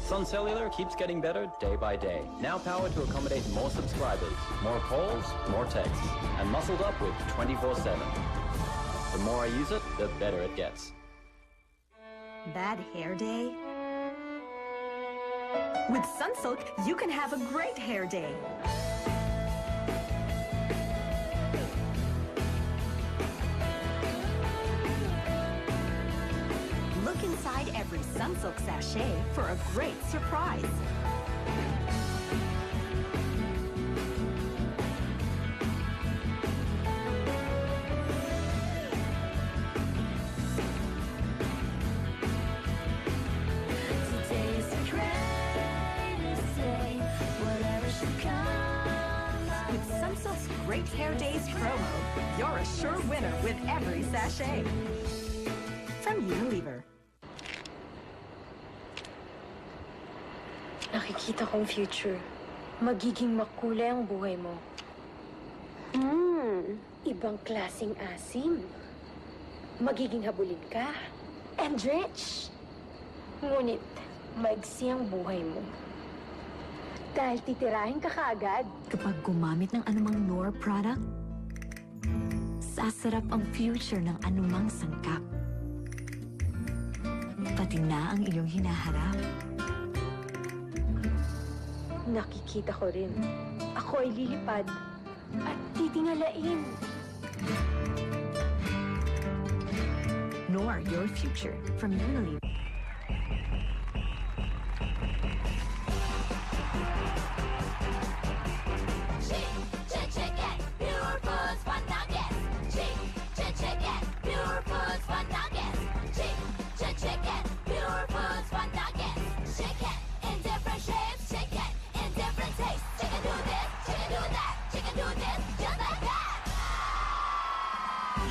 Sun Cellular keeps getting better day by day. Now powered to accommodate more subscribers, more calls, more texts, and muscled up with 24/7. The more I use it, the better it gets. Bad hair day? With Sunsilk, you can have a great hair day. Look inside every Sunsilk sachet for a great surprise. With Sunsilk's Great Hair Days promo, you're a sure winner with every sachet. From Unilever. Nakikita kong future. Magiging makulay ang buhay mo. Ibang klaseng asim. Magiging habulin ka. And rich. Ngunit, maigsi ang buhay mo. Dahil titirahin ka kaagad. Kapag gumamit ng anumang Knorr product, sasarap ang future ng anumang sangkap. Pati na ang iyong hinaharap. Nakikita ko rin. Ako ay lilipad at titingalain. Knorr, your future. From Unilever.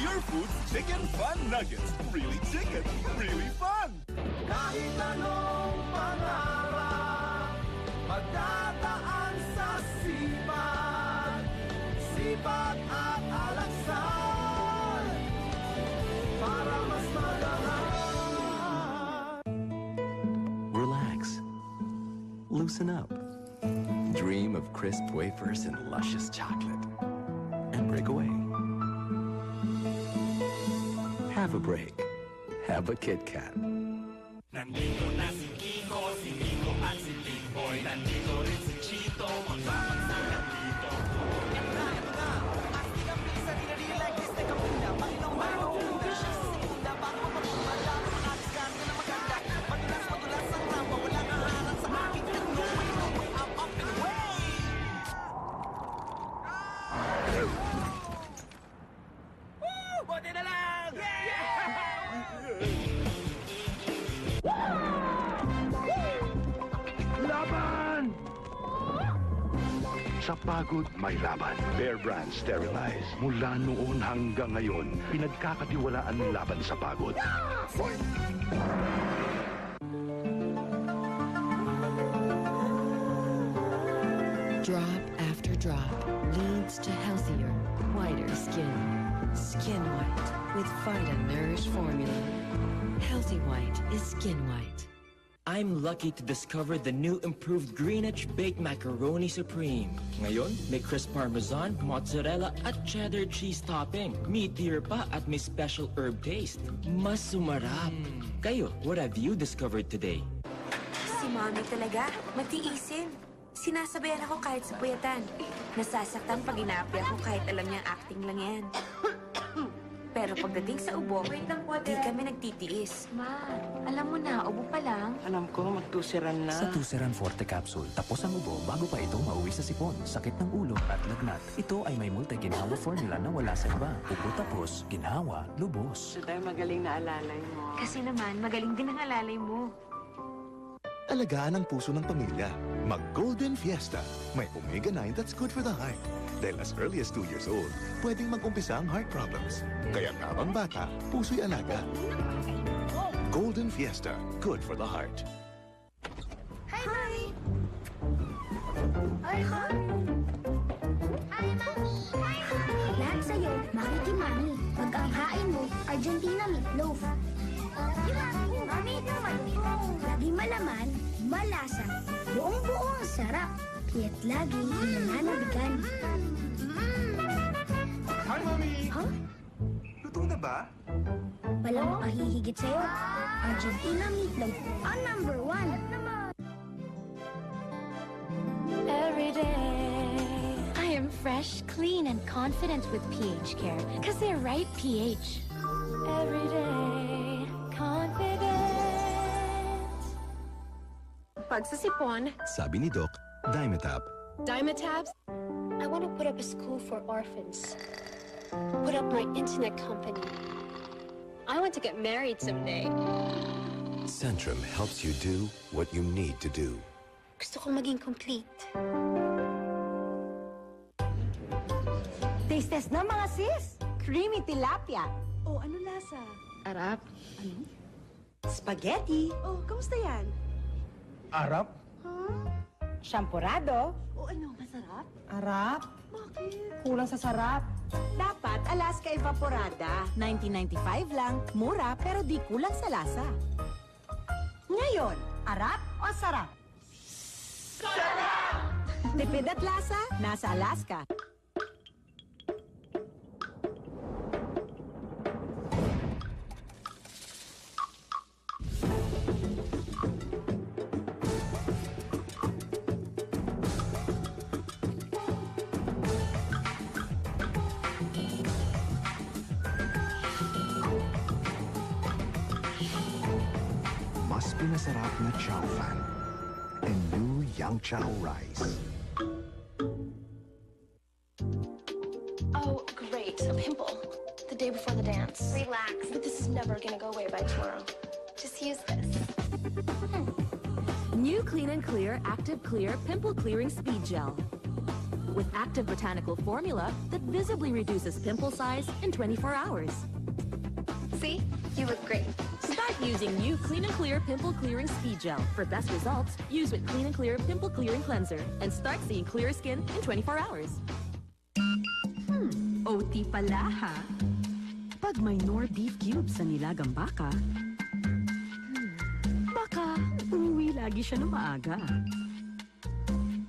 Your Foods Chicken Fun Nuggets. Really chicken, really fun! Kahit anong pangarap, magdadaan sa sipag, sipag at alaksal, para mas magaan. Relax. Loosen up. Dream of crisp wafers and luscious chocolate. And break away. Have a break. Have a Kit Kat. Nandito na si Kiko at si Big Boy. Nandito rin si Chito, magbabagsakan dito. Eto na, astig ang bilisan, di na real like this, teka muna. Panginoong Maro, vicious sa segunda, bago magpapala, alis ka na maganda. Madulas ang rampa, walang haharang sa aking tatlo. I'm up and away! Woo! Buti na lang! Laban! Sa pagod, may laban. Bear Brand Sterilize. Mula noon hanggang ngayon, pinagkakatiwalaan ng laban sa pagod. Fight! Drop after drop leads to healthier, whiter skin. Skin White with Vita Nourish formula. Healthy white is skin white. I'm lucky to discover the new improved Greenwich Baked Macaroni Supreme. Ngayon, may crisp parmesan, mozzarella at cheddar cheese topping. Meatier pa at may special herb taste. Mas sumarap. Kayo, what have you discovered today? Si Mommy talaga, matiisin. Sinasabayan ako kahit sa puyatan. Nasasaktan pag inaapi ako kahit alam niyang acting lang yan. Pero pagdating sa ubo, di kami nagtitiis. Ma, alam mo na, ubo pa lang. Alam ko, magtusiran na. Sa Tusiran Forte Capsule, tapos ang ubo bago pa ito mauwi sa sipon, sakit ng ulo at lagnat. Ito ay may multi-ginhawa formula na wala sa iba. Ubo tapos, ginhawa, lubos. So tayo magaling na alalay mo. Kasi naman, magaling din ang alalay mo. Alagaan ang puso ng pamilya. Mag-Golden Fiesta. May omega-9 that's good for the heart. Dahil as early as 2 years old, pwedeng mag-umpisa ang heart problems. Kaya habang bata, puso'y alaga. Golden Fiesta. Good for the heart. Hi, Mommy! Hi, Mommy! Hi, Mommy! Hi, Mommy! Lahat sa'yo, makikimami. Pag ang hain mo, Argentina meatloaf. Mommy naman po! Lagi malaman, Iba lasa. Buong-buo ang sarap. Kaya't laging nananabigan. Hi, Mommy! Huh? Luto na ba? Walang makahihigit sa'yo. Argentina meatloaf, ang number 1. Every day, I am fresh, clean, and confident with pH Care, because they're right pH. Every day, confident. Pagsasipon. Sabi ni Doc, Dimetap. Dimetabs. I want to put up a school for orphans. Put up my internet company. I want to get married someday. Centrum helps you do what you need to do. Gusto kong maging complete. Taste test na mga sis! Creamy tilapia. Oh, ano lasa? Arap. Ano? Spaghetti. Oh, kamusta yan? Arap? Champurado. Oh, ano? Masarap? Arap. Bakit? Kulang sa sarap. Dapat Alaska Evaporada. 1995 lang. Mura pero di kulang sa lasa. Ngayon, arap o sarap? Sarap! Tipid at lasa, nasa Alaska. Mas pinasarap na Chow Fan and new Yang Chow Rice. Oh, great. A pimple. The day before the dance. Relax. But this is never gonna go away by tomorrow. Just use this. New Clean and Clear Active Clear Pimple Clearing Speed Gel. With active botanical formula that visibly reduces pimple size in 24 hours. See? You look great. Start using new Clean and Clear Pimple Clearing Speed Gel. For best results, use with Clean and Clear Pimple Clearing Cleanser and start seeing clearer skin in 24 hours. OT pala, ha? Pag may Nor beef cubes sa nilagang baka, baka umuwi lagi siya ng maaga.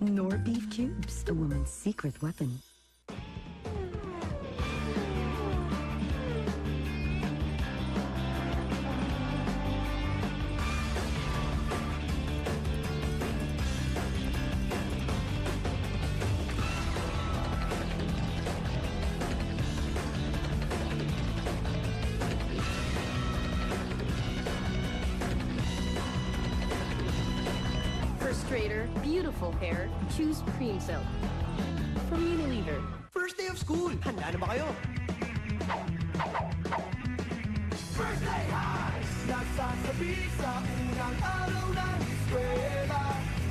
Nor beef cubes, a woman's secret weapon. Straighter, beautiful hair, choose Cream Silk. From Unilever. First day of school! Handa na ba kayo? First day high! Nasasabi sa unang araw ng eskwela.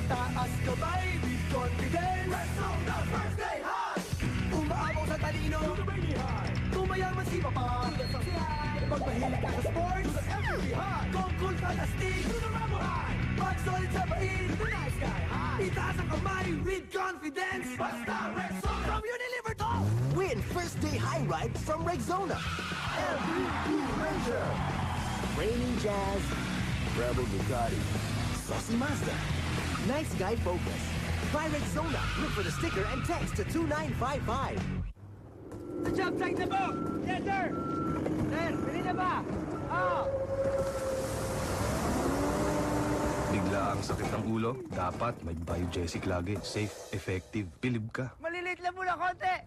Taas kamay with confidence. Let's go the first day high! Umaabaw sa talino. Tumayaman si Papa. Pag mahilig ka sa sports. Every high! Kung fantastic. Pag solid sa bain. Itaas ang kamay with confidence. Basta Rexona from Unilever to! Win first day high ride from Rexona. Every Blue Ranger. Raining Jazz. Rebel Ducati. Saucy Mazda. Nice Guy Focus. Buy Rexona. Look for the sticker and text to 2955. The job site na po! Yes, sir! Sir, pili na ba? Oh! Bigla ang sakit ng ulo, dapat may Biogesic lagi. Safe, effective, bilib ka. Malilit lang muna konti!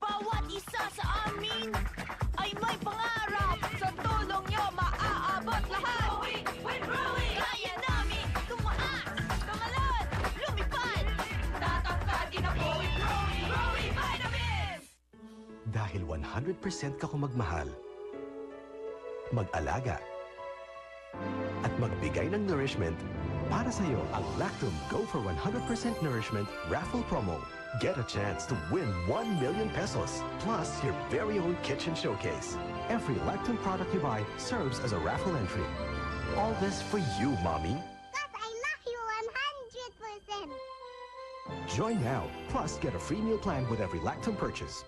Bawat isa sa amin ay may pangarap. Sa tulong nyo, maaabot lahat. Kaya namin tumaas, tumalon, lumipad. Tatangkadin ako with Growing Vitamins! Dahil 100% ka kung magmahal, mag-alaga, at magbigay ng nourishment, para sa'yo ang Lactum Go for 100% Nourishment Raffle Promo. Get a chance to win 1 million pesos, plus your very own kitchen showcase. Every Lactum product you buy serves as a raffle entry. All this for you, Mommy. Because I love you 100%. Join now, plus get a free meal plan with every Lactum purchase.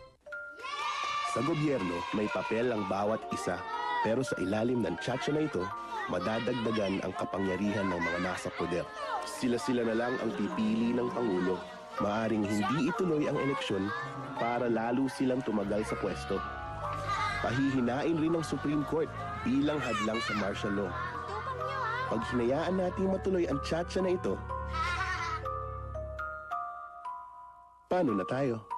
Sa gobyerno, may papel ang bawat isa. Pero sa ilalim ng tsatsya na ito, madadagdagan ang kapangyarihan ng mga nasa poder. Sila-sila na lang ang pipili ng Pangulo. Maaring hindi ituloy ang eleksyon para lalo silang tumagal sa pwesto. Pahihinain rin ng Supreme Court bilang hadlang sa martial law. Pag hinayaan natin matuloy ang tsatsya na ito, paano na tayo?